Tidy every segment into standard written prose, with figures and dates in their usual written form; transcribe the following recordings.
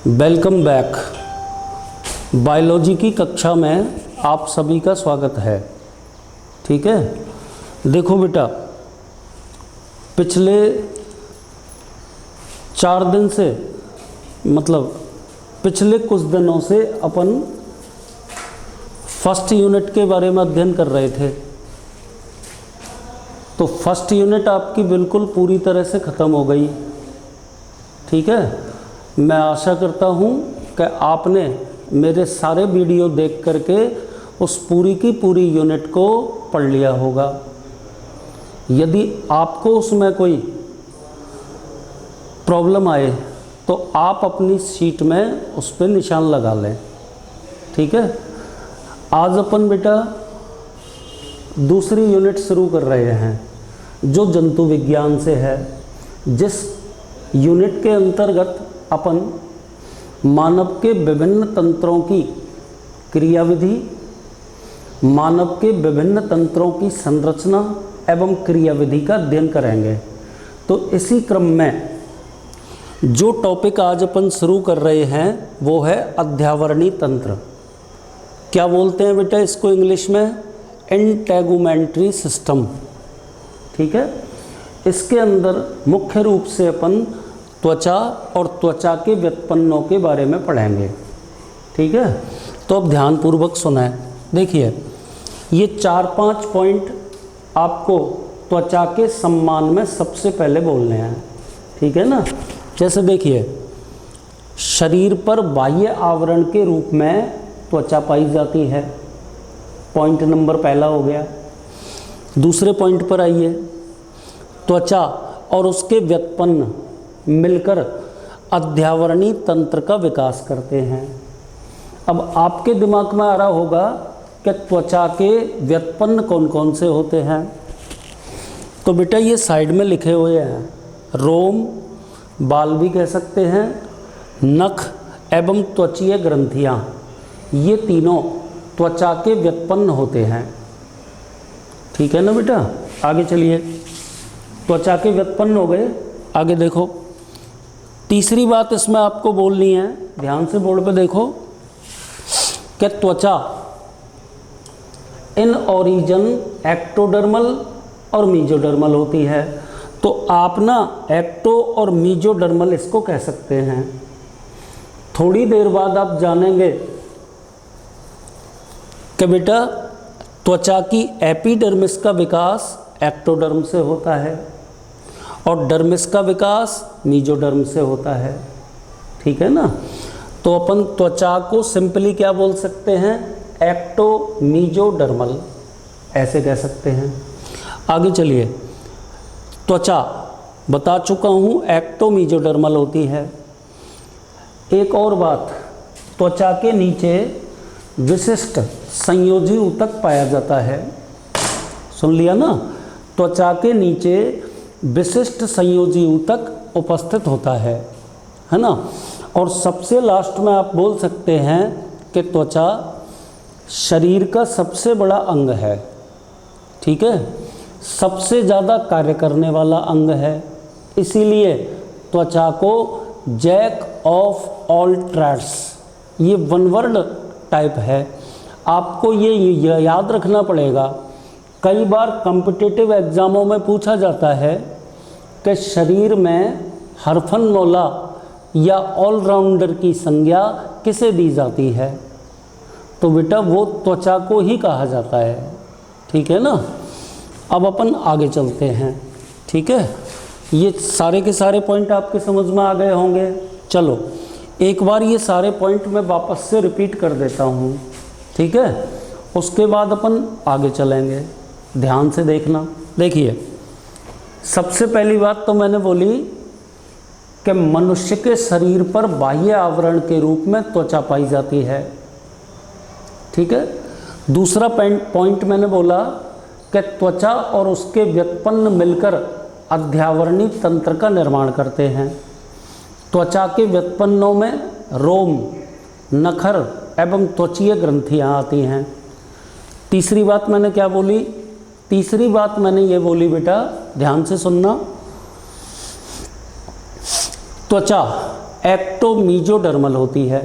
Welcome back. Biology की कक्षा में आप सभी का स्वागत है। ठीक है, देखो बेटा, पिछले 4 दिन से पिछले कुछ दिनों से अपन फर्स्ट यूनिट के बारे में अध्ययन कर रहे थे। तो फर्स्ट यूनिट आपकी बिल्कुल पूरी तरह से ख़त्म हो गई। ठीक है, मैं आशा करता हूँ कि आपने मेरे सारे वीडियो देख करके उस पूरी की पूरी यूनिट को पढ़ लिया होगा। यदि आपको उसमें कोई प्रॉब्लम आए तो आप अपनी शीट में उस पर निशान लगा लें। ठीक है, आज अपन बेटा दूसरी यूनिट शुरू कर रहे हैं जो जंतु विज्ञान से है, जिस यूनिट के अंतर्गत अपन मानव के विभिन्न तंत्रों की क्रियाविधि, मानव के विभिन्न तंत्रों की संरचना एवं क्रियाविधि का अध्ययन करेंगे। तो इसी क्रम में जो टॉपिक आज अपन शुरू कर रहे हैं वो है अध्यावरणी तंत्र। क्या बोलते हैं बेटा इसको इंग्लिश में? Integumentary system. ठीक है, इसके अंदर मुख्य रूप से अपन त्वचा और त्वचा के व्युत्पन्नों के बारे में पढ़ेंगे। ठीक है, तो अब ध्यानपूर्वक सुनाएं। देखिए, ये 4-5 पॉइंट आपको त्वचा के सम्मान में सबसे पहले बोलने हैं। ठीक है ना, जैसे देखिए, शरीर पर बाह्य आवरण के रूप में त्वचा पाई जाती है। पॉइंट नंबर पहला हो गया। दूसरे पॉइंट पर आइए, त्वचा और उसके व्युत्पन्न मिलकर अध्यावरणी तंत्र का विकास करते हैं। अब आपके दिमाग में आ रहा होगा कि त्वचा के व्युत्पन्न कौन कौन से होते हैं। तो बेटा ये साइड में लिखे हुए हैं। रोम, बाल भी कह सकते हैं, नख एवं त्वचीय ग्रंथियां, ये तीनों त्वचा के व्युत्पन्न होते हैं। ठीक है ना बेटा, आगे चलिए। त्वचा के व्युत्पन्न हो गए, आगे देखो। तीसरी बात इसमें आपको बोलनी है, ध्यान से बोर्ड पे देखो, कि त्वचा इन ओरिजिन एक्टोडर्मल और मीजोडर्मल होती है। तो आप ना एक्टो और मीजोडर्मल इसको कह सकते हैं। थोड़ी देर बाद आप जानेंगे कि बेटा त्वचा की एपिडर्मिस का विकास एक्टोडर्म से होता है और डर्मिस का विकास मीजोडर्म से होता है। ठीक है ना, तो अपन त्वचा को सिंपली क्या बोल सकते हैं? एक्टो मीजोडर्मल, ऐसे कह सकते हैं। आगे चलिए, त्वचा बता चुका हूँ एक्टो मीजोडर्मल होती है। एक और बात, त्वचा के नीचे विशिष्ट संयोजी ऊतक पाया जाता है। सुन लिया ना, त्वचा के नीचे विशिष्ट संयोजी ऊतक उपस्थित होता है ना। और सबसे लास्ट में आप बोल सकते हैं कि त्वचा शरीर का सबसे बड़ा अंग है। ठीक है, सबसे ज़्यादा कार्य करने वाला अंग है, इसीलिए त्वचा को जैक ऑफ ऑल ट्रेड्स, ये वन वर्ड टाइप है। आपको ये याद रखना पड़ेगा। कई बार कॉम्पिटिटिव एग्ज़ामों में पूछा जाता है कि शरीर में हरफनमौला या ऑलराउंडर की संज्ञा किसे दी जाती है? तो बेटा वो त्वचा को ही कहा जाता है। ठीक है ना, अब अपन आगे चलते हैं। ठीक है, ये सारे के सारे पॉइंट आपके समझ में आ गए होंगे। चलो एक बार ये सारे पॉइंट मैं वापस से रिपीट कर देता हूँ। ठीक है, उसके बाद अपन आगे चलेंगे। ध्यान से देखना। देखिए, सबसे पहली बात तो मैंने बोली कि मनुष्य के शरीर पर बाह्य आवरण के रूप में त्वचा पाई जाती है। ठीक है, दूसरा पॉइंट मैंने बोला कि त्वचा और उसके व्युत्पन्न मिलकर अध्यावरणी तंत्र का निर्माण करते हैं। त्वचा के व्युत्पन्नों में रोम, नखर एवं त्वचीय ग्रंथियां आती हैं। तीसरी बात मैंने क्या बोली? तीसरी बात मैंने ये बोली बेटा, ध्यान से सुनना, त्वचा एक्टोमीजोडर्मल होती है।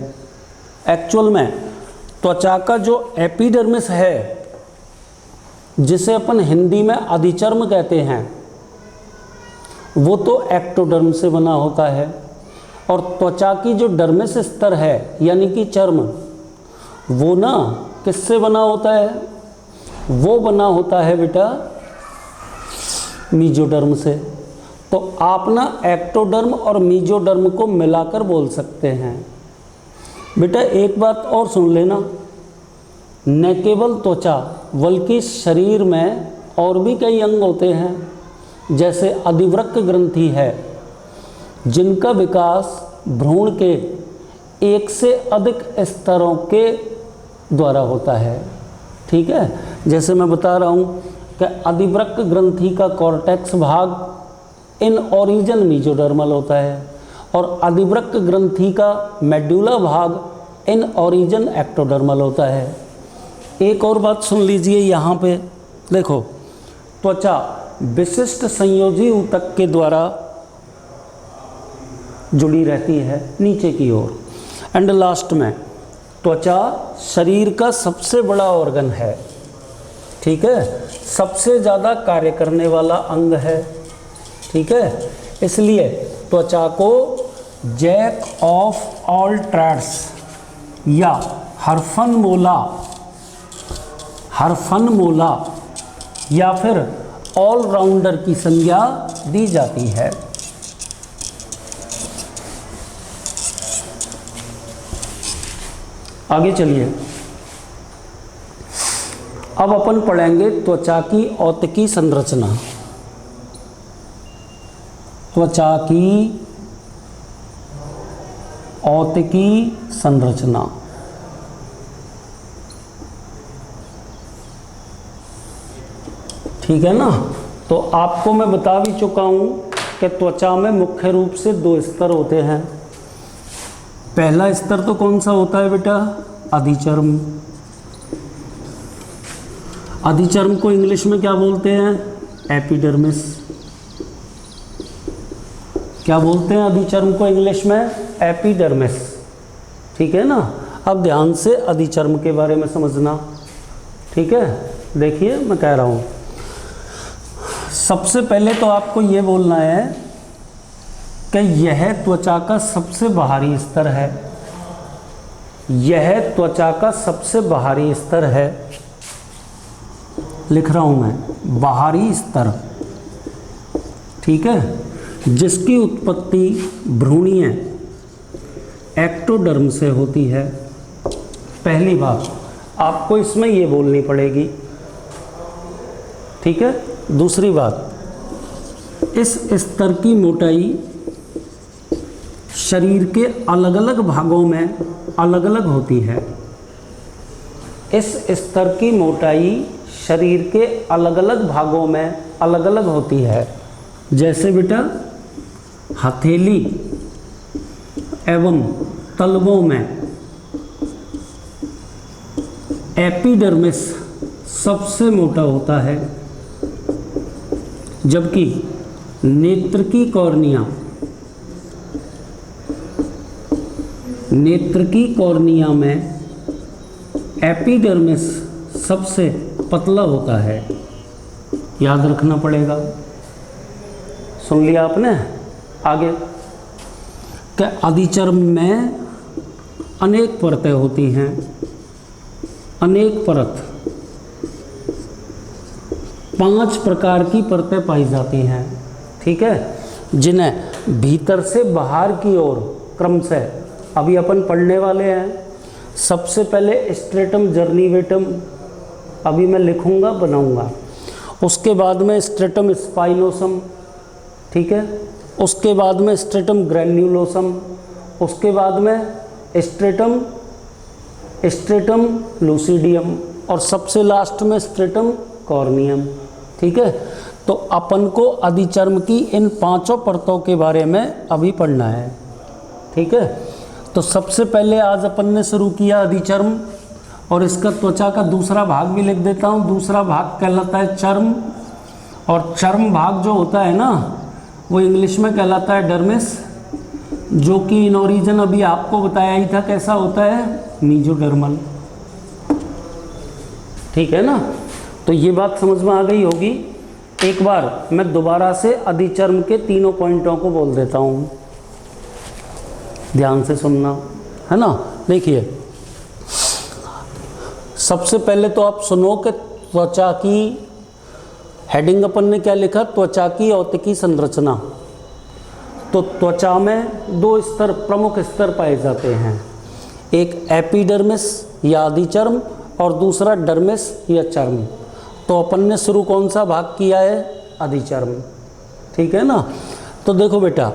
एक्चुअल में त्वचा का जो एपिडर्मिस है, जिसे अपन हिंदी में अधिचर्म कहते हैं, वो तो एक्टोडर्म से बना होता है। और त्वचा की जो डर्मिस स्तर है यानी कि चर्म, वो ना किससे बना होता है? वो बना होता है बेटा मीजोडर्म से। तो आप ना एक्टोडर्म और मीजोडर्म को मिलाकर बोल सकते हैं। बेटा एक बात और सुन लेना, न केवल त्वचा बल्कि शरीर में और भी कई अंग होते हैं, जैसे अधिवृक्क ग्रंथि है, जिनका विकास भ्रूण के एक से अधिक स्तरों के द्वारा होता है। ठीक है, जैसे मैं बता रहा हूँ कि अधिवृक्क ग्रंथि का कॉर्टेक्स भाग इन ओरिजिन मीजोडर्मल होता है और अधिवृक्क ग्रंथि का मेडुला भाग इन ओरिजिन एक्टोडर्मल होता है। एक और बात सुन लीजिए, यहाँ पे देखो, त्वचा विशिष्ट संयोजी ऊतक के द्वारा जुड़ी रहती है नीचे की ओर। एंड लास्ट में त्वचा शरीर का सबसे बड़ा ऑर्गन है। ठीक है, सबसे ज़्यादा कार्य करने वाला अंग है। ठीक है, इसलिए त्वचा को जैक ऑफ ऑल ट्रेड्स या हरफनमोला या फिर ऑलराउंडर की संज्ञा दी जाती है। आगे चलिए, अब अपन पढ़ेंगे त्वचा की औतकी संरचना। त्वचा की औतकी संरचना। ठीक है ना। तो आपको मैं बता भी चुका हूं कि त्वचा में मुख्य रूप से 2 स्तर होते हैं। पहला स्तर तो कौन सा होता है बेटा? अधिचर्म। अधिचर्म को इंग्लिश में क्या बोलते हैं? एपिडर्मिस। क्या बोलते हैं अधिचर्म को इंग्लिश में? एपिडर्मिस। ठीक है ना। अब ध्यान से अधिचर्म के बारे में समझना। ठीक है, देखिए मैं कह रहा हूँ, सबसे पहले तो आपको ये बोलना है कि यह त्वचा का सबसे बाहरी स्तर है। यह त्वचा का सबसे बाहरी स्तर है। लिख रहा हूं मैं, बाहरी स्तर। ठीक है, जिसकी उत्पत्ति भ्रूणीय एक्टोडर्म से होती है। पहली बात आपको इसमें ये बोलनी पड़ेगी। ठीक है, दूसरी बात, इस स्तर की मोटाई शरीर के अलग अलग भागों में अलग अलग होती है। इस स्तर की मोटाई शरीर के अलग अलग भागों में अलग अलग होती है। जैसे बेटा हथेली एवं तलवों में एपिडर्मिस सबसे मोटा होता है, जबकि नेत्र की कॉर्निया में एपिडर्मिस सबसे पतला होता है। याद रखना पड़ेगा। सुन लिया आपने। आगे कि अधिचर्म में अनेक परतें होती हैं। अनेक परत, 5 प्रकार की परतें पाई जाती हैं। ठीक है, जिन्हें भीतर से बाहर की ओर क्रमशः अभी अपन पढ़ने वाले हैं। सबसे पहले स्ट्रेटम जर्निवेटम, अभी मैं लिखूंगा बनाऊंगा। उसके बाद में स्ट्रेटम स्पाइनोसम। ठीक है, उसके बाद में स्ट्रेटम ग्रैन्युलोसम, उसके बाद में स्ट्रेटम लूसिडियम और सबसे लास्ट में स्ट्रेटम कॉर्नियम। ठीक है, तो अपन को अधिचर्म की इन 5 परतों के बारे में अभी पढ़ना है। ठीक है, तो सबसे पहले आज अपन ने शुरू किया अधिचर्म, और इसका त्वचा का दूसरा भाग भी लिख देता हूँ। दूसरा भाग कहलाता है चर्म, और चर्म भाग जो होता है ना, वो इंग्लिश में कहलाता है डर्मिस। जो कि इन ओरिजिन अभी आपको बताया ही था कैसा होता है, मीजोडर्मल। ठीक है ना, तो ये बात समझ में आ गई होगी। एक बार मैं दोबारा से अधिचर्म के तीनों पॉइंटों को बोल देता हूँ, ध्यान से सुनना, है ना। देखिए, सबसे पहले तो आप सुनो कि त्वचा की हेडिंग अपन ने क्या लिखा, त्वचा की औतिकी संरचना। तो त्वचा में दो स्तर, प्रमुख स्तर पाए जाते हैं, एक एपिडर्मिस या अधिचर्म और दूसरा डर्मिस या चर्म। तो अपन ने शुरू कौन सा भाग किया है, अधिचर्म। ठीक है ना। तो देखो बेटा,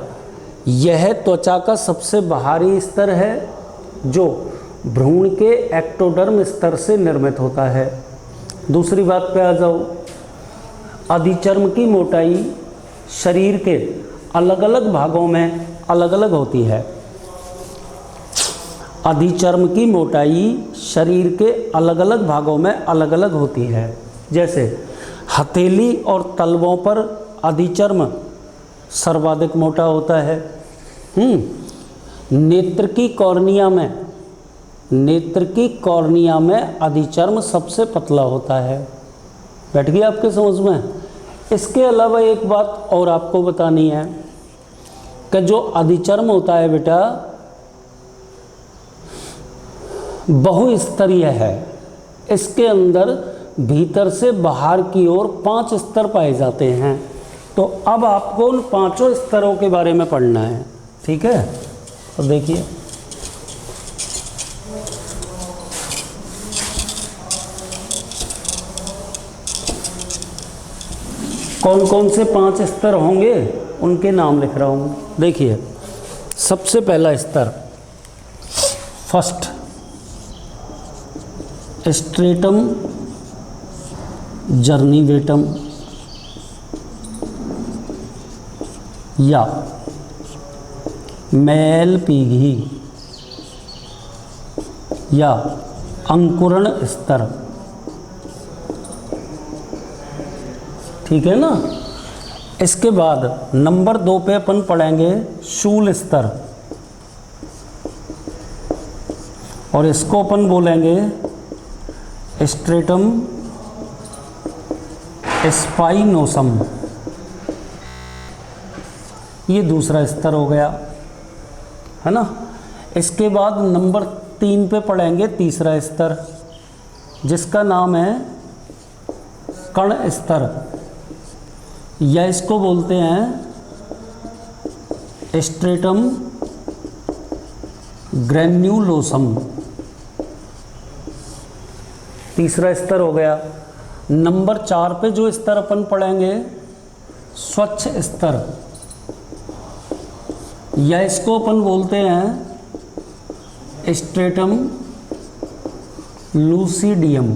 यह त्वचा का सबसे बाहरी स्तर है जो भ्रूण के एक्टोडर्म स्तर से निर्मित होता है। दूसरी बात पे आ जाओ, अधिचर्म की मोटाई शरीर के अलग अलग भागों में अलग अलग होती है। अधिचर्म की मोटाई शरीर के अलग अलग भागों में अलग अलग होती है। जैसे हथेली और तलवों पर अधिचर्म सर्वाधिक मोटा होता है। नेत्र की कॉर्निया में अधिचर्म सबसे पतला होता है। बैठ गया आपके समझ में। इसके अलावा एक बात और आपको बतानी है कि जो अधिचर्म होता है बेटा, बहुस्तरीय है। इसके अंदर भीतर से बाहर की ओर 5 स्तर पाए जाते हैं। तो अब आपको उन 5 स्तरों के बारे में पढ़ना है। ठीक है, तो देखिए, कौन कौन से 5 स्तर होंगे उनके नाम लिख रहा हूँ। देखिए, सबसे पहला स्तर, फर्स्ट स्ट्रेटम जर्निवेटम या मैलपीघी या अंकुरण स्तर। ठीक है ना। इसके बाद नंबर 2 पे अपन पढ़ेंगे शूल स्तर, और इसको अपन बोलेंगे स्ट्रेटम स्पाइनोसम। ये दूसरा स्तर हो गया, है ना। इसके बाद नंबर 3 पे पढ़ेंगे तीसरा स्तर, जिसका नाम है कण स्तर, या इसको बोलते हैं स्ट्रेटम ग्रेन्युलोसम। तीसरा स्तर हो गया। नंबर 4 पे जो स्तर अपन पढ़ेंगे, स्वच्छ स्तर, या इसको अपन बोलते हैं स्ट्रेटम लूसीडियम।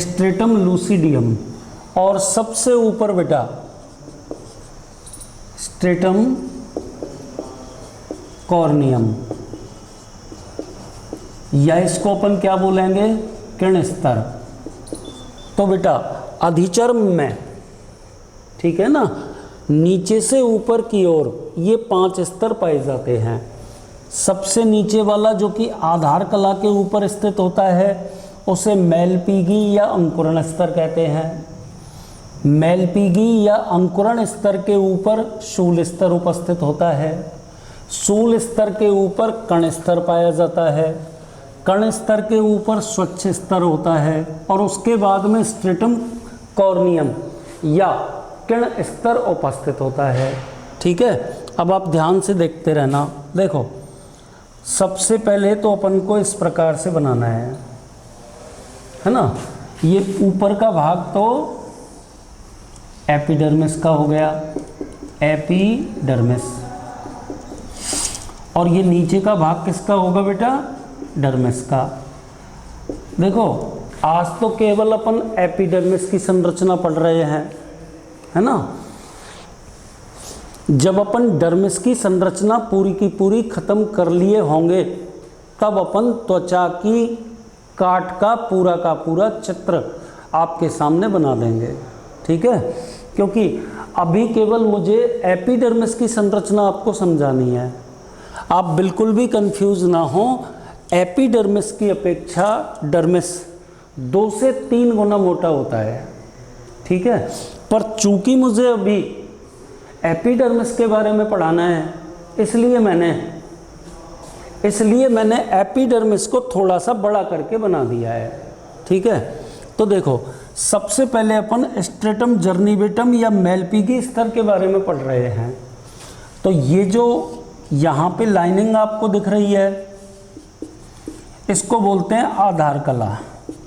स्ट्रेटम लूसीडियम। और सबसे ऊपर बेटा स्ट्रेटम कॉर्नियम, या इसको अपन क्या बोलेंगे, किरण स्तर। तो बेटा अधिचर्म में, ठीक है ना, नीचे से ऊपर की ओर ये 5 स्तर पाए जाते हैं। सबसे नीचे वाला जो कि आधार कला के ऊपर स्थित होता है उसे मैलपीघी या अंकुरण स्तर कहते हैं। मैलपीघी या अंकुरण स्तर के ऊपर शूल स्तर उपस्थित होता है। शूल स्तर के ऊपर कण स्तर पाया जाता है। कण स्तर के ऊपर स्वच्छ स्तर होता है, और उसके बाद में स्ट्रेटम कॉर्नियम या किरण स्तर उपस्थित होता है। ठीक है, अब आप ध्यान से देखते रहना। देखो, सबसे पहले तो अपन को इस प्रकार से बनाना है ना। ये ऊपर का भाग तो एपिडर्मिस का हो गया, एपिडर्मिस, और ये नीचे का भाग किसका होगा बेटा, डर्मिस का। देखो, आज तो केवल अपन एपिडर्मिस की संरचना पढ़ रहे हैं, है ना। जब अपन डर्मिस की संरचना पूरी की पूरी खत्म कर लिए होंगे, तब अपन त्वचा की काट का पूरा चित्र आपके सामने बना देंगे। ठीक है, क्योंकि अभी केवल मुझे एपिडर्मिस की संरचना आपको समझानी है। आप बिल्कुल भी कंफ्यूज ना हो, एपिडर्मिस की अपेक्षा डर्मिस 2 से 3 गुना मोटा होता है, ठीक है। पर चूंकि मुझे अभी एपिडर्मिस के बारे में पढ़ाना है, इसलिए मैंने एपिडर्मिस को थोड़ा सा बड़ा करके बना दिया है, ठीक है। तो देखो, सबसे पहले अपन स्ट्रेटम जर्निवेटम या मेलपीगी स्तर के बारे में पढ़ रहे हैं। तो ये जो यहाँ पे लाइनिंग आपको दिख रही है, इसको बोलते हैं आधार कला,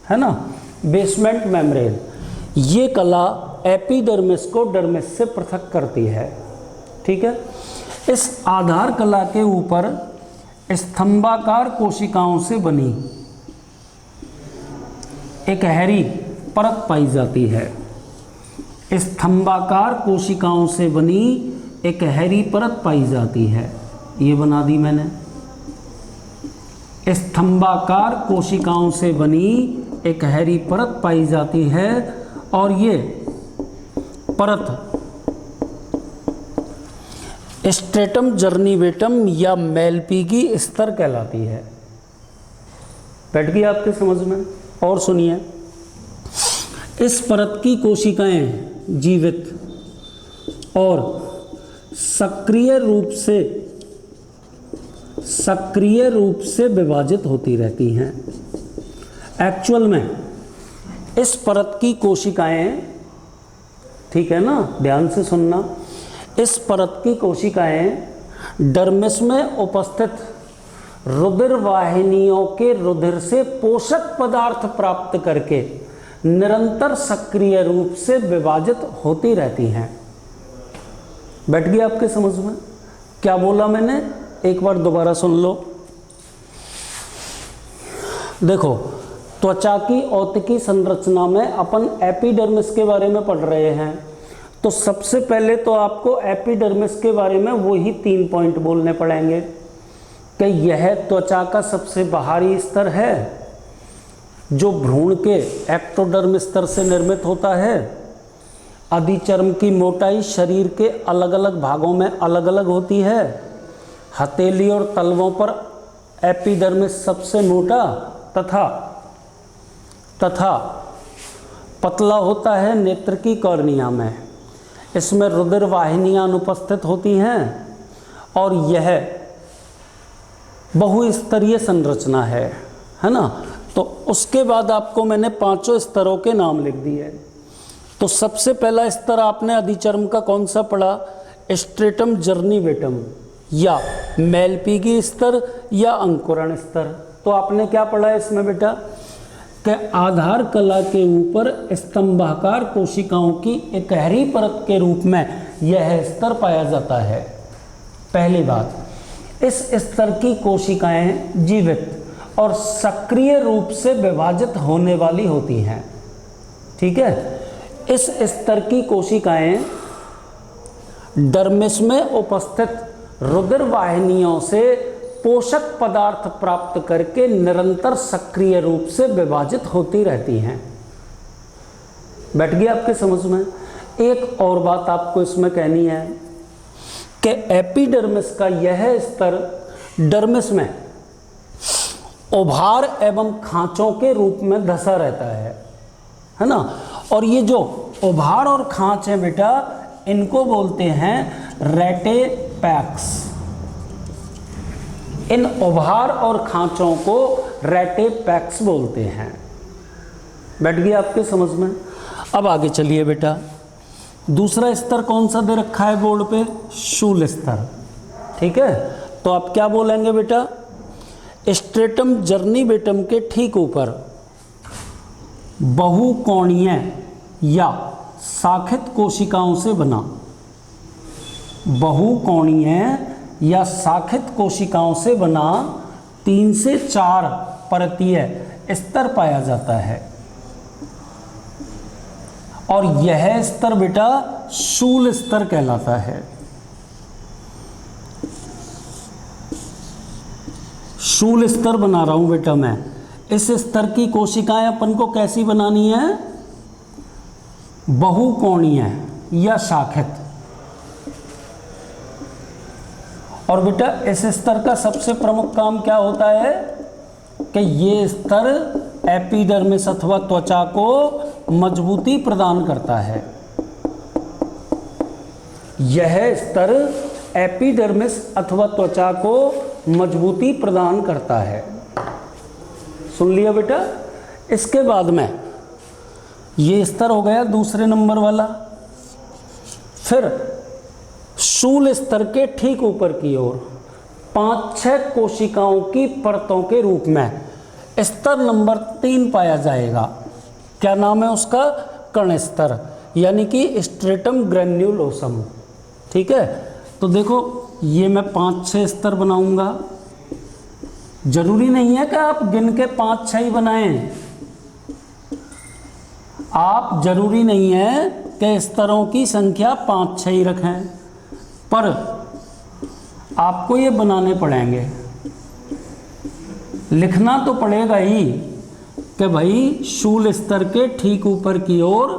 है ना, बेसमेंट मेम्ब्रेन। ये कला एपिडर्मिस को डर्मिस से पृथक करती है, ठीक है। इस आधार कला के ऊपर स्तंभाकार कोशिकाओं से बनी एक गहरी परत पाई जाती है। स्तंभाकार कोशिकाओं से बनी एक गहरी परत पाई जाती है, ये बना दी मैंने। स्तंभाकार कोशिकाओं से बनी एक गहरी परत पाई जाती है और ये परत स्ट्रेटम जर्निवेटम या मेलपीगी स्तर कहलाती है। बैठ गई आपके समझ में? और सुनिए, इस परत की कोशिकाएं जीवित और सक्रिय रूप से विभाजित होती रहती हैं। एक्चुअल में इस परत की कोशिकाएं, ठीक है ना, ध्यान से सुनना, इस परत की कोशिकाएं डर्मिस में उपस्थित रुधिर वाहिनियों के रुधिर से पोषक पदार्थ प्राप्त करके निरंतर सक्रिय रूप से विभाजित होती रहती हैं। बैठ गई आपके समझ में? क्या बोला मैंने, एक बार दोबारा सुन लो। देखो, त्वचा की औतिकी संरचना में अपन एपिडर्मिस के बारे में पढ़ रहे हैं। तो सबसे पहले तो आपको एपिडर्मिस के बारे में वही 3 पॉइंट बोलने पड़ेंगे कि यह त्वचा का सबसे बाहरी स्तर है जो भ्रूण के एक्टोडर्म स्तर से निर्मित होता है। अधिचर्म की मोटाई शरीर के अलग अलग भागों में अलग अलग होती है। हथेली और तलवों पर एपिडर्मिस सबसे मोटा तथा पतला होता है। नेत्र की कॉर्निया में इसमें रुधिर वाहिनियां अनुपस्थित होती हैं और यह बहुस्तरीय संरचना है ना। तो उसके बाद आपको मैंने 5 स्तरों के नाम लिख दिए। तो सबसे पहला स्तर आपने अधिचर्म का कौन सा पढ़ा? स्ट्रेटम जर्निवेटम या मेलपीगी स्तर या अंकुरण स्तर। तो आपने क्या पढ़ा इसमें बेटा कि आधार कला के ऊपर स्तंभाकार कोशिकाओं की एक गहरी परत के रूप में यह स्तर पाया जाता है। पहली बात, इस स्तर की कोशिकाएं जीवित और सक्रिय रूप से विभाजित होने वाली होती हैं, ठीक है। इस स्तर की कोशिकाएं डर्मिस में उपस्थित रुधिर वाहिनियों से पोषक पदार्थ प्राप्त करके निरंतर सक्रिय रूप से विभाजित होती रहती हैं। बैठ गया आपके समझ में? एक और बात आपको इसमें कहनी है कि एपिडर्मिस का यह स्तर डर्मिस में उभार एवं खांचों के रूप में धंसा रहता है ना। और ये जो उभार और खांच है बेटा, इनको बोलते हैं रेटेपैक्स। इन उभार और खांचों को रेटेपैक्स बोलते हैं। बैठ गया आपके समझ में? अब आगे चलिए बेटा, दूसरा स्तर कौन सा दे रखा है बोर्ड पे? शूल स्तर, ठीक है। तो आप क्या बोलेंगे बेटा? स्ट्रेटम जर्निवेटम के ठीक ऊपर बहुकोणीय या शाखित कोशिकाओं से बना, बहुकोणीय या शाखित कोशिकाओं से बना 3 से 4 परतीय स्तर पाया जाता है और यह स्तर बेटा शूल स्तर कहलाता है। शूल स्तर बना रहा हूं बेटा मैं। इस स्तर की कोशिकाएं अपन को कैसी बनानी है? बहुकोणीय या शाखित। और बेटा इस स्तर का सबसे प्रमुख काम क्या होता है कि ये स्तर एपिडर्मिस अथवा त्वचा को मजबूती प्रदान करता है। यह स्तर एपिडर्मिस अथवा त्वचा को मजबूती प्रदान करता है। सुन लिया बेटा। इसके बाद में ये स्तर हो गया दूसरे नंबर वाला। फिर शूल स्तर के ठीक ऊपर की ओर 5-6 कोशिकाओं की परतों के रूप में स्तर नंबर 3 पाया जाएगा। क्या नाम है उसका? कण स्तर, यानी कि स्ट्रेटम ग्रेन्युलोसम। ठीक है, तो देखो ये मैं 5-6 स्तर बनाऊंगा। जरूरी नहीं है कि आप गिन के 5-6 ही बनाएं। आप जरूरी नहीं है कि स्तरों की संख्या 5-6 ही रखें, पर आपको ये बनाने पड़ेंगे। लिखना तो पड़ेगा ही कि भाई शूल स्तर के ठीक ऊपर की ओर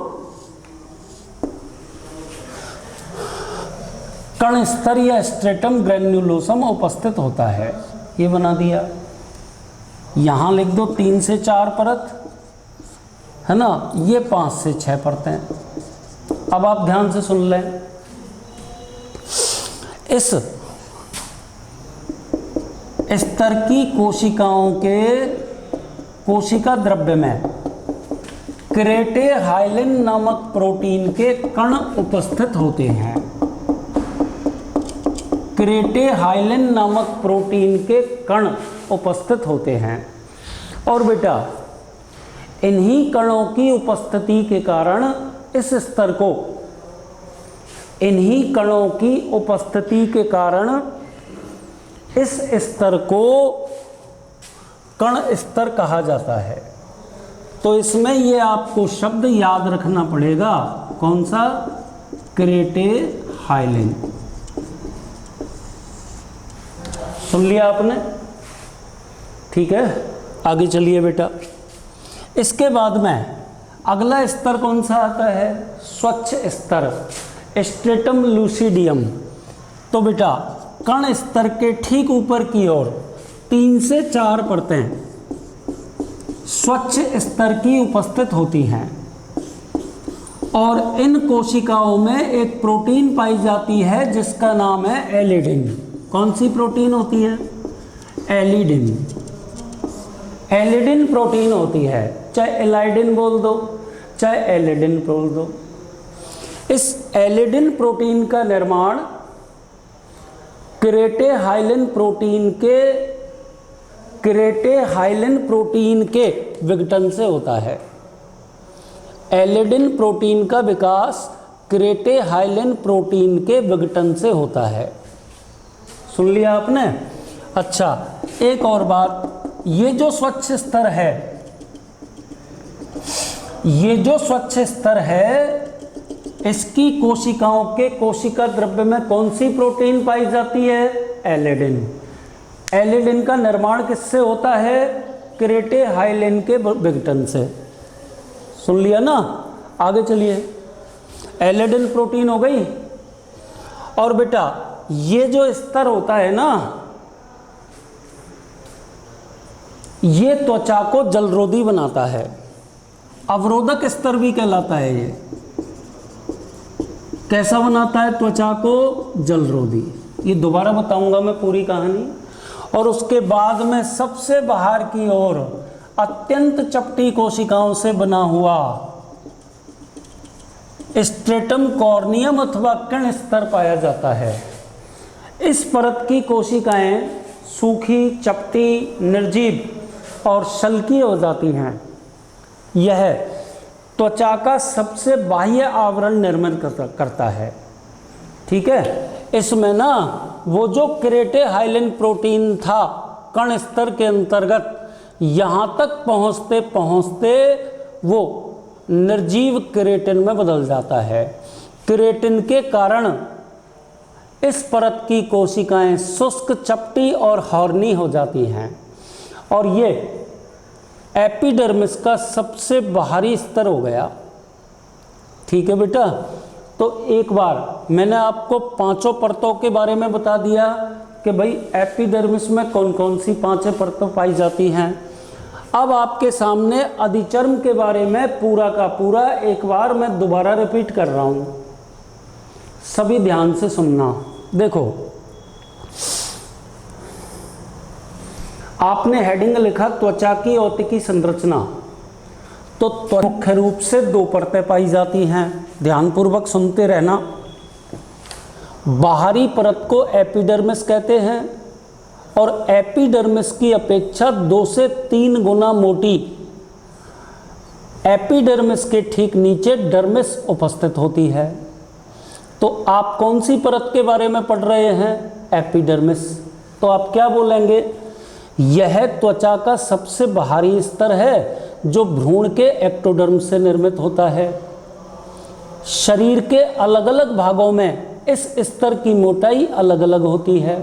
कण स्तर या स्ट्रेटम ग्रेन्युलोसम उपस्थित होता है। ये बना दिया। यहां लिख दो 3 से 4 परत, है ना, ये 5 से 6 परतें। अब आप ध्यान से सुन लें। इस स्तर की कोशिकाओं के कोशिका द्रव्य में क्रेटेहाइलिन नामक प्रोटीन के कण उपस्थित होते हैं। क्रेटेहाइलिन नामक प्रोटीन के कण उपस्थित होते हैं। और बेटा इन्हीं कणों की उपस्थिति के कारण इस स्तर को, इन्हीं कणों की उपस्थिति के कारण इस स्तर को कण स्तर कहा जाता है। तो इसमें ये आपको शब्द याद रखना पड़ेगा। कौन सा? क्रेटेहाइलिन। सुन लिया आपने? ठीक है, आगे चलिए बेटा। इसके बाद में अगला स्तर कौन सा आता है? स्वच्छ स्तर, स्ट्रेटम लूसिडियम। तो बेटा कण स्तर के ठीक ऊपर की ओर 3 से 4 परतें स्वच्छ स्तर की उपस्थित होती हैं और इन कोशिकाओं में एक प्रोटीन पाई जाती है जिसका नाम है एलिडिन। कौन सी प्रोटीन होती है? एलिडिन। एलिडिन प्रोटीन होती है, चाहे एलाइडिन बोल दो चाहे एलिडिन बोल दो। इस एलिडिन प्रोटीन का निर्माण क्रेटेहाइलिन प्रोटीन के विघटन से होता है। एलिडिन प्रोटीन का विकास क्रेटेहाइलिन प्रोटीन के विघटन से होता है। सुन लिया आपने? अच्छा, एक और बात, ये जो स्वच्छ स्तर है, ये जो स्वच्छ स्तर है, इसकी कोशिकाओं के कोशिका द्रव्य में कौन सी प्रोटीन पाई जाती है? एलिडिन। एलिडिन का निर्माण किससे होता है? क्रेटेहाइलिन के विघटन से। सुन लिया ना? आगे चलिए। एलिडिन प्रोटीन हो गई। और बेटा ये जो स्तर होता है ना, ये त्वचा को जलरोधी बनाता है। अवरोधक स्तर भी कहलाता है। ये कैसा बनाता है त्वचा को? जलरोधी। ये दोबारा बताऊंगा मैं पूरी कहानी। और उसके बाद में सबसे बाहर की ओर अत्यंत चपटी कोशिकाओं से बना हुआ स्ट्रेटम कॉर्नियम अथवा कण स्तर पाया जाता है। इस परत की कोशिकाएं सूखी, चपटी, निर्जीव और शल्कीय हो जाती हैं। यह त्वचा का सबसे बाह्य आवरण निर्माण करता है। ठीक है, इसमें ना वो जो क्रेटेहाइलिन प्रोटीन था कण स्तर के अंतर्गत, यहाँ तक पहुँचते पहुँचते वो निर्जीव केराटिन में बदल जाता है। केराटिन के कारण इस परत की कोशिकाएं शुष्क, चपटी और हॉर्नी हो जाती हैं और ये एपिडर्मिस का सबसे बाहरी स्तर हो गया। ठीक है बेटा, तो एक बार मैंने आपको पांचों परतों के बारे में बता दिया कि भाई एपिडर्मिस में कौन कौन सी पांचों परतें पाई जाती हैं। अब आपके सामने अधिचर्म के बारे में पूरा का पूरा एक बार मैं दोबारा रिपीट कर रहा हूँ, सभी ध्यान से सुनना। देखो, आपने हेडिंग लिखा त्वचा की औतिकी संरचना, तो मुख्य रूप से दो परतें पाई जाती हैं, ध्यानपूर्वक सुनते रहना। बाहरी परत को एपिडर्मिस कहते हैं और एपिडर्मिस की अपेक्षा 2 से 3 गुना मोटी एपिडर्मिस के ठीक नीचे डर्मिस उपस्थित होती है। तो आप कौन सी परत के बारे में पढ़ रहे हैं? एपिडर्मिस। तो आप क्या बोलेंगे? यह त्वचा का सबसे बाहरी स्तर है जो भ्रूण के एक्टोडर्म से निर्मित होता है। शरीर के अलग अलग भागों में इस स्तर की मोटाई अलग अलग होती है।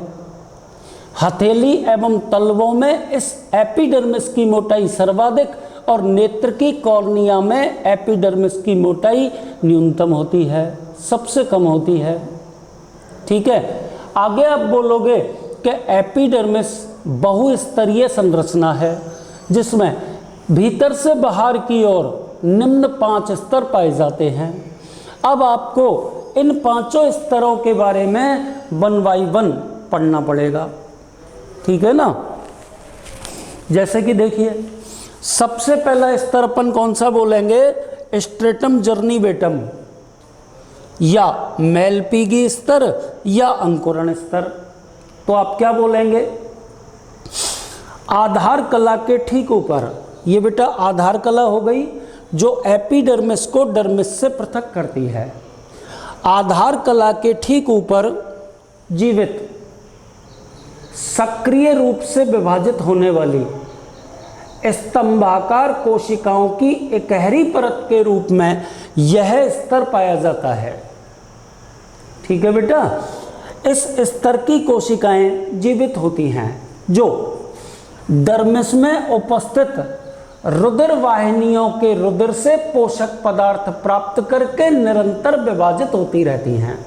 हथेली एवं तलवों में इस एपिडर्मिस की मोटाई सर्वाधिक और नेत्र की कॉर्निया में एपिडर्मिस की मोटाई न्यूनतम होती है, सबसे कम होती है। ठीक है, आगे आप बोलोगे कि एपिडर्मिस बहुस्तरीय संरचना है जिसमें भीतर से बाहर की ओर निम्न 5 स्तर पाए जाते हैं। अब आपको इन 5 स्तरों के बारे में 1 बाय 1 पढ़ना पड़ेगा, ठीक है ना। जैसे कि देखिए, सबसे पहला स्तर अपन कौन सा बोलेंगे? स्ट्रेटम जर्निवेटम या मेलपीगी स्तर या अंकुरण स्तर। तो आप क्या बोलेंगे? आधार कला के ठीक ऊपर, ये बेटा आधार कला हो गई जो एपिडर्मिस को डर्मिस से पृथक करती है। आधार कला के ठीक ऊपर जीवित सक्रिय रूप से विभाजित होने वाली स्तंभाकार कोशिकाओं की इकहरी परत के रूप में यह स्तर पाया जाता है। ठीक है बेटा, इस स्तर की कोशिकाएं जीवित होती हैं जो डर्मिस में उपस्थित रुधिर वाहिनियों के रुधिर से पोषक पदार्थ प्राप्त करके निरंतर विभाजित होती रहती हैं।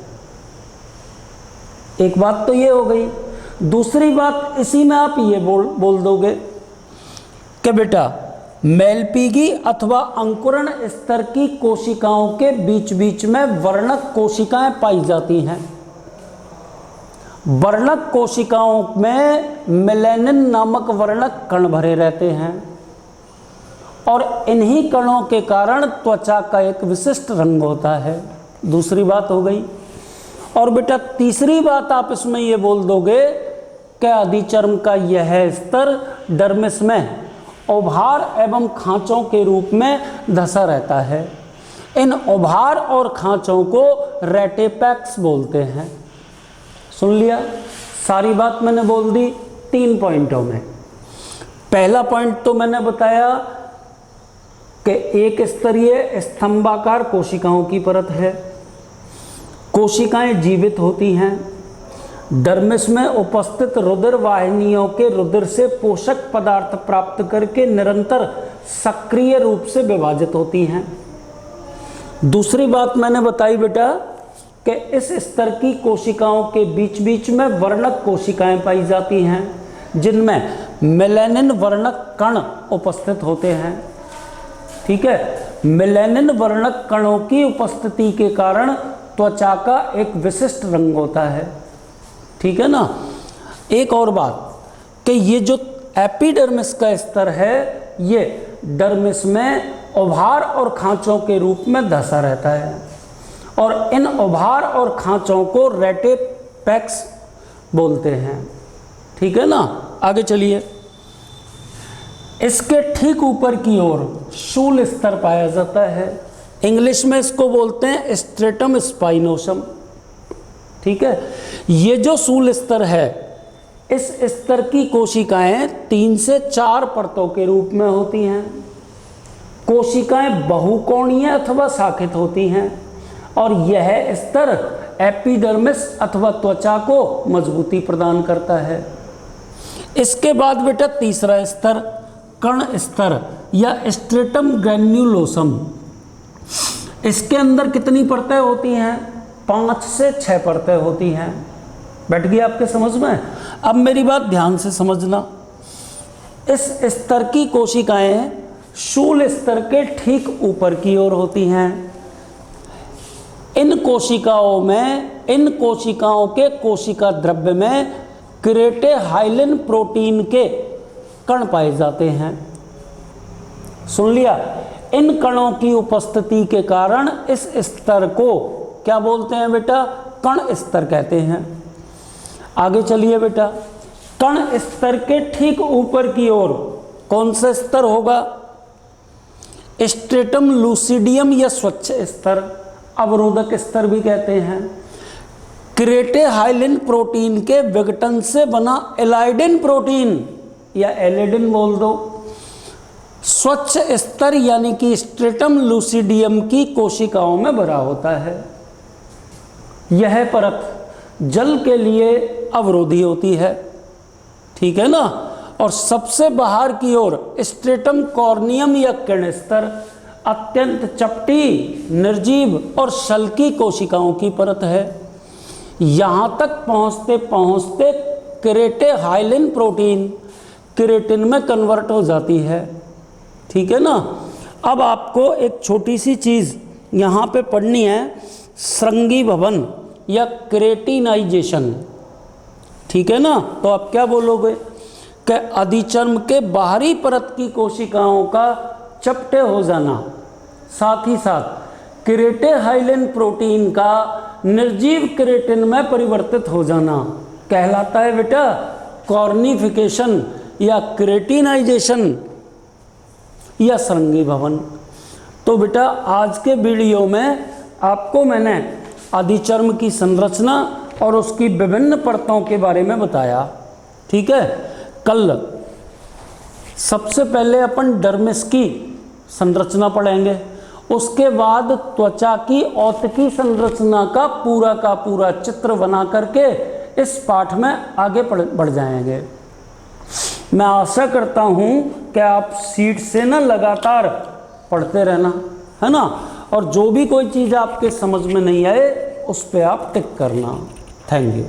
एक बात तो ये हो गई। दूसरी बात, इसी में आप ये बोल दोगे कि बेटा मेलपीगी अथवा अंकुरण स्तर की कोशिकाओं के बीच बीच में वर्णक कोशिकाएं पाई जाती हैं। वर्णक कोशिकाओं में मेलेनिन नामक वर्णक कण भरे रहते हैं और इन्हीं कणों के कारण त्वचा का एक विशिष्ट रंग होता है। दूसरी बात हो गई। और बेटा तीसरी बात आप इसमें ये बोल दोगे कि अधिचर्म का यह स्तर डर्मिस में उभार एवं खांचों के रूप में धंसा रहता है। इन उभार और खांचों को रेटेपैक्स बोलते हैं। सुन लिया, सारी बात मैंने बोल दी 3 पॉइंटों में। पहला पॉइंट तो मैंने बताया कि एक स्तरीय स्तंभाकार कोशिकाओं की परत है। कोशिकाएं जीवित होती हैं। डर्मिस में उपस्थित रुधिर वाहिनियों के रुधिर से पोषक पदार्थ प्राप्त करके निरंतर सक्रिय रूप से विभाजित होती हैं। दूसरी बात मैंने बताई बेटा कि इस स्तर की कोशिकाओं के बीच बीच में वर्णक कोशिकाएं पाई जाती हैं जिनमें मेलेनिन वर्णक कण उपस्थित होते हैं। ठीक है, मेलेनिन वर्णक कणों की उपस्थिति के कारण त्वचा का एक विशिष्ट रंग होता है। ठीक है ना। एक और बात कि ये जो एपिडर्मिस का स्तर है ये डर्मिस में उभार और खांचों के रूप में धंसा रहता है और इन उभार और खांचों को रेटेपैक्स बोलते हैं। ठीक है ना। आगे चलिए, इसके ठीक ऊपर की ओर शूल स्तर पाया जाता है। इंग्लिश में इसको बोलते हैं स्ट्रेटम स्पाइनोसम। ठीक है, ये जो शूल स्तर है इस स्तर की कोशिकाएं 3 से 4 परतों के रूप में होती हैं। कोशिकाएं बहुकोणीय अथवा शाखित होती हैं और यह स्तर एपिडर्मिस अथवा त्वचा को मजबूती प्रदान करता है। इसके बाद बेटा तीसरा स्तर कण स्तर या स्ट्रेटम ग्रैन्युलोसम। इसके अंदर कितनी परतें होती हैं? 5 से 6 परतें होती हैं। बैठ गई आपके समझ में? अब मेरी बात ध्यान से समझना। इस स्तर की कोशिकाएं शूल स्तर के ठीक ऊपर की ओर होती हैं। इन कोशिकाओं के कोशिका द्रव्य में क्रेटेहाइलिन प्रोटीन के कण पाए जाते हैं। सुन लिया? इन कणों की उपस्थिति के कारण इस स्तर को क्या बोलते हैं बेटा? कण स्तर कहते हैं। आगे चलिए बेटा, कण स्तर के ठीक ऊपर की ओर कौन सा स्तर होगा? स्ट्रेटम लूसिडियम या स्वच्छ स्तर, अवरोधक स्तर भी कहते हैं। क्रेटेहाइलिन प्रोटीन के विघटन से बना एलाइडिन प्रोटीन या एलिडिन बोल दो, स्वच्छ स्तर यानी कि स्ट्रेटम लूसिडियम की कोशिकाओं में भरा होता है। यह परत जल के लिए अवरोधी होती है, ठीक है ना। और सबसे बाहर की ओर स्ट्रेटम कॉर्नियम या किरण स्तर अत्यंत चपटी, निर्जीव और शल्की कोशिकाओं की परत है। यहाँ तक पहुँचते पहुँचते क्रेटेहाइलिन प्रोटीन क्रेटिन में कन्वर्ट हो जाती है, ठीक है ना। अब आपको एक छोटी सी चीज़ यहाँ पे पढ़नी है, श्रृंगी भवन या क्रेटिनाइजेशन, ठीक है ना। तो आप क्या बोलोगे कि अधिचर्म के बाहरी परत की कोशिकाओं का चपटे हो जाना, साथ ही साथ क्रेटेहाइलिन प्रोटीन का निर्जीव क्रेटिन में परिवर्तित हो जाना कहलाता है बेटा कॉर्निफिकेशन या क्रेटिनाइजेशन या श्रृंगी भवन। तो बेटा आज के वीडियो में आपको मैंने अधिचर्म की संरचना और उसकी विभिन्न परतों के बारे में बताया, ठीक है। कल सबसे पहले अपन डर्मिस की संरचना पढ़ेंगे, उसके बाद त्वचा की औतकी संरचना का पूरा चित्र बना करके इस पाठ में आगे बढ़ जाएंगे। मैं आशा करता हूँ कि आप सीट से ना लगातार पढ़ते रहना, है ना। और जो भी कोई चीज़ आपके समझ में नहीं आए उस पर आप टिक करना। Thank you.